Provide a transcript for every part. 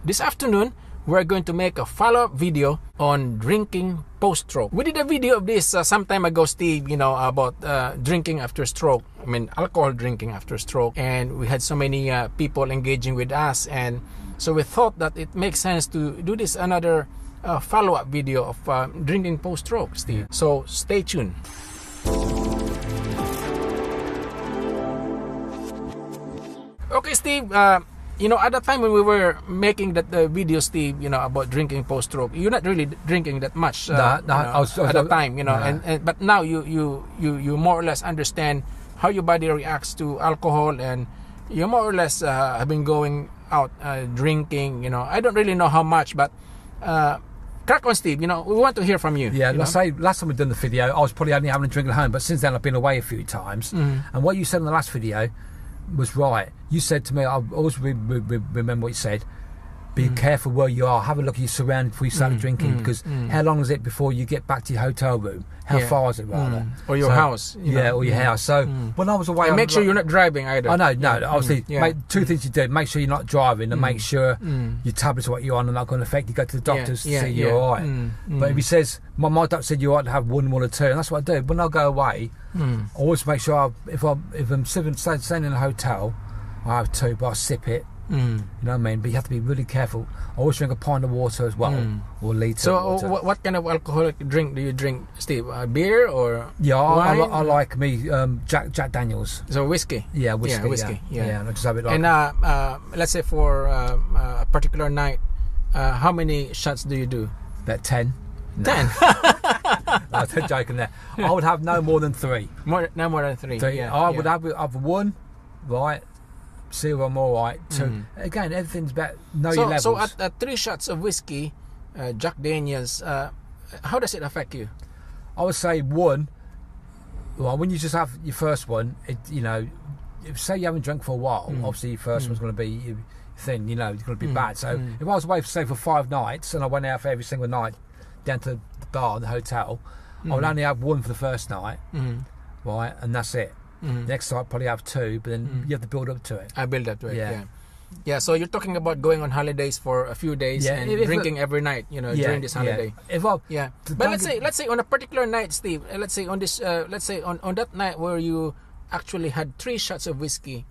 this afternoon, we're going to make a follow-up video on drinking post-stroke. We did a video of this some time ago, Steve, about drinking after stroke. I mean, alcohol drinking after stroke. And we had so many people engaging with us. And so we thought that it makes sense to do this another follow-up video of drinking post-stroke, Steve. So stay tuned. Okay, Steve, at the time when we were making that video, Steve, about drinking post-stroke, you're not really drinking that much at the time, but now you more or less understand how your body reacts to alcohol, and you more or less have been going out drinking. I don't really know how much, but crack on, Steve. We want to hear from you. Yeah, let's say last time we done the video, I was probably only having a drink at home, but since then I've been away a few times. And what you said in the last video was right. You said to me, I always remember what you said, be careful where you are, have a look at your surroundings before you start drinking, because how long is it before you get back to your hotel room? How far is it, rather? Or your house. Or your house. So when I was away... And make sure you're not driving either. I know, obviously, two things you do. Make sure you're not driving, and make sure your tablets are what you're on and not going to affect you. Go to the doctors to see you're all right. But if he says, my doctor said you ought to have one or two, and that's what I do. When I go away, I always make sure, if I'm staying in a hotel, I have two, but I sip it. You know what I mean? But you have to be really careful. I always drink a pint of water as well, or a litre. So what kind of alcoholic drink do you drink, Steve? Beer or wine? I like me Jack Daniels. So whiskey? Yeah, whiskey. Yeah. I just have it like. And let's say for a particular night, how many shots do you do? About 10. 10? I'm joking there. I would have no more than 3. No more than 3. Yeah, I would have 1, right? See if I'm all right. 2. Again, everything's about your levels. So at 3 shots of whiskey, Jack Daniels, how does it affect you? I would say 1. Well, when you just have your first one, if say you haven't drunk for a while, obviously your first one's going to be thin. It's going to be bad. So if I was away for 5 nights and I went out for every single night down to the bar in the hotel, I would only have 1 for the first night, right, and that's it. Next time I'd probably have 2, but then you have to build up to it. I build up to it, yeah. So you're talking about going on holidays for a few days and drinking every night, during this holiday. But let's say on a particular night, Steve. Let's say on this, on that night where you actually had 3 shots of whiskey.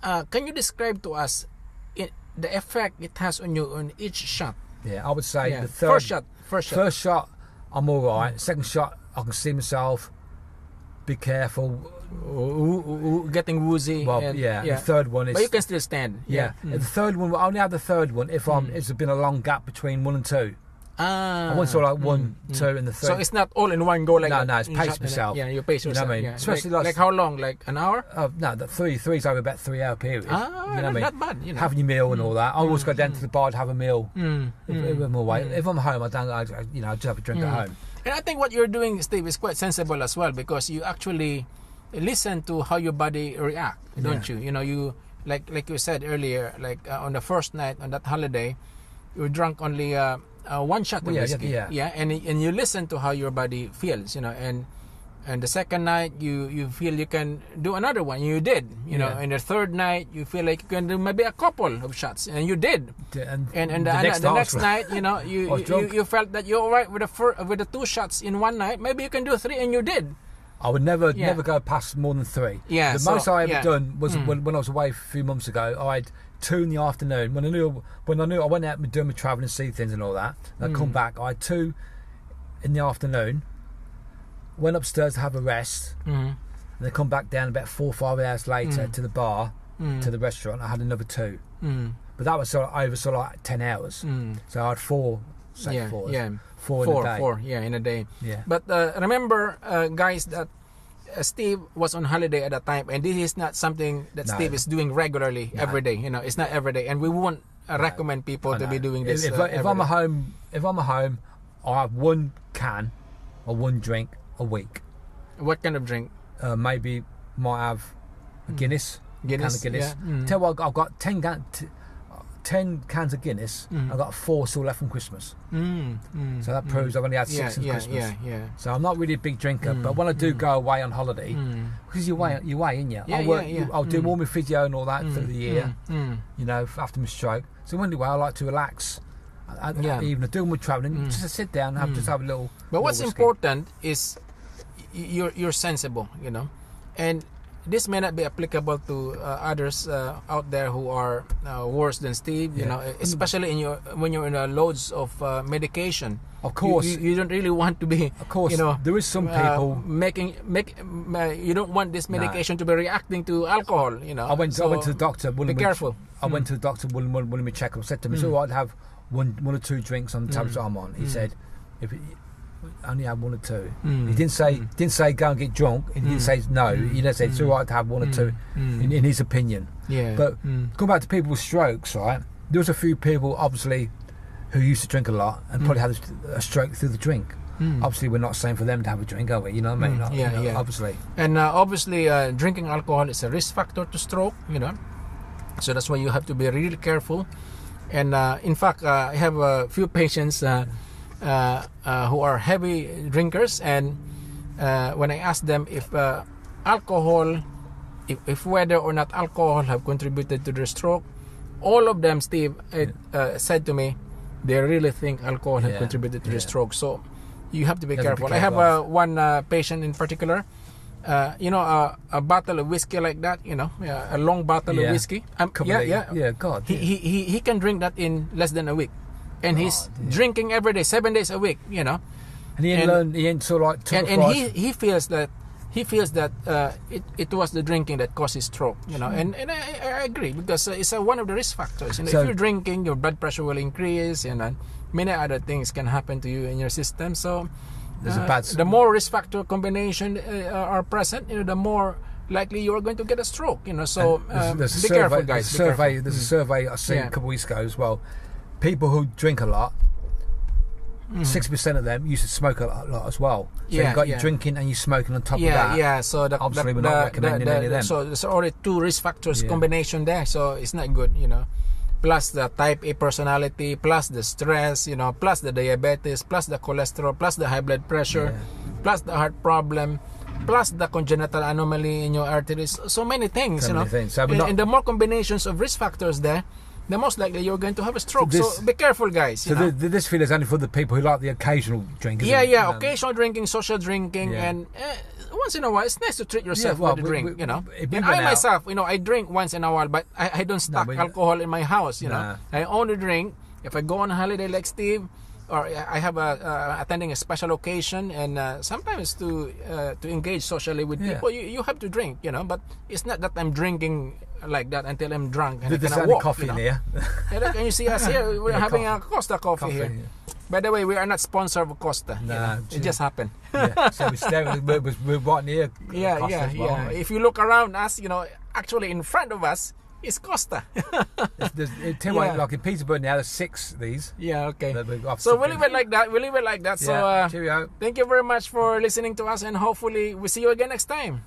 Can you describe to us the effect it has on you on each shot? Yeah, I would say the first shot, I'm all right. Second shot, I can see myself. Be careful. Getting woozy. Well, the third one is. But you can still stand. The third one, I only have the third one if it's been a long gap between 1 and 2. I want sort of like 1, 2, and the third. So it's not all in one go like that. No, it's pace myself. Yeah, you pace yourself. You know what I mean? Yeah. Especially like how long? Like an hour? No, the three's over about 3 hour period. You know what I mean? Not bad. Having your meal and all that. I always go down to the bar to have a meal. If I'm away. If I'm home, I just have a drink at home. And I think what you're doing, Steve, is quite sensible as well, because you actually listen to how your body react, don't you? You like you said earlier, on the first night on that holiday, you drank only 1 shot of whiskey. And you listen to how your body feels, and the second night you feel you can do another one. You did, and the third night you feel like you can do maybe a couple of shots, and you did. And the next night, you felt that you're all right with the 2 shots in one night. Maybe you can do 3, and you did. I would never go past more than 3. The most I ever done was when I was away a few months ago. I had 2 in the afternoon. When I knew I went out and doing my travelling, see things and all that. And I come back. I had 2 in the afternoon. Went upstairs to have a rest. And then come back down about 4 or 5 hours later to the bar, to the restaurant. I had another 2. But that was over like 10 hours. So I had 4. Four in a day. But remember, guys, that Steve was on holiday at that time, and this is not something that Steve is doing regularly every day. It's not every day, and we won't recommend people to be doing this. If I'm at home, I have 1 can or 1 drink a week. What kind of drink? Maybe might have a Guinness. Can of Guinness. Yeah. Tell you what, I've got 10 10 cans of Guinness. I've got 4 still left from Christmas. So that proves I've only had 6 since Christmas. So I'm not really a big drinker, but when I do go away on holiday, because you're away, ain't you? I'll do all my physio and all that for the year, you know, after my stroke. So when I like to relax. Even doing my travelling, just to sit down and just have a little. But what's important is you're sensible, you know, and this may not be applicable to others out there who are worse than Steve, you know, especially when you're in loads of medication. Of course, you don't really want to be. Of course, you know, there is some people you don't want this medication to be reacting to alcohol. You know, I went to the doctor. Be careful. I went to the doctor when we check up. Said to me, "So I'd have one or 2 drinks on the tablets I'm on." He said, "If I only have 1 or 2," he didn't say go and get drunk. He didn't say no. He just said it's all right to have 1 or 2, in his opinion. But going back to people with strokes, right? There was a few people obviously who used to drink a lot and probably had a stroke through the drink. Obviously, we're not saying for them to have a drink, are we? You know what I mean? Obviously. And obviously, drinking alcohol is a risk factor to stroke. You know, so that's why you have to be really careful. And in fact, I have a few patients who are heavy drinkers, and when I ask them if alcohol, if whether or not alcohol have contributed to their stroke, all of them, Steve, said to me, they really think alcohol have contributed to the stroke. So you have to be careful. I have one patient in particular. You know, a bottle of whiskey like that, you know, a long bottle of whiskey. God. He can drink that in less than a week, and he's drinking every day, 7 days a week, you know. And he ain't sort of like. And he feels that it was the drinking that caused his stroke, you know. And I agree, because it's one of the risk factors. You know, if you're drinking, your blood pressure will increase, and many other things can happen to you in your system. So. The more risk factor combination are present, you know, the more likely you are going to get a stroke. You know, so be careful, guys. There's a survey I seen a couple of weeks ago as well. People who drink a lot, 60% of them used to smoke a lot as well. So you've got your drinking and you're smoking on top of that. So obviously we're not recommending any of them. So there's already 2 risk factors combination there. So it's not good, you know. Plus the type A personality, plus the stress, you know, plus the diabetes, plus the cholesterol, plus the high blood pressure, plus the heart problem, plus the congenital anomaly in your arteries. So many things, So and the more combinations of risk factors there, the most likely you're going to have a stroke. So be careful, guys. So this feel is only for the people who like the occasional drinking. Occasional drinking, social drinking, and once in a while, it's nice to treat yourself with a drink, you know. And I myself, you know, I drink once in a while, but I don't stock alcohol in my house, you know. I only drink if I go on a holiday like Steve, or I have attending a special occasion, and sometimes to engage socially with people, you have to drink, you know. But it's not that I'm drinking like that until I'm drunk and I cannot walk. Coffee in here. Can you see us here? We're having a Costa coffee here. By the way, we are not sponsored of Costa. It just happened. So we're right near Costa as well. If you look around us, you know, actually in front of us is Costa. Like in Peterborough now, there's 6 of these. So we'll leave it like that. So cheerio. Thank you very much for listening to us, and hopefully we see you again next time.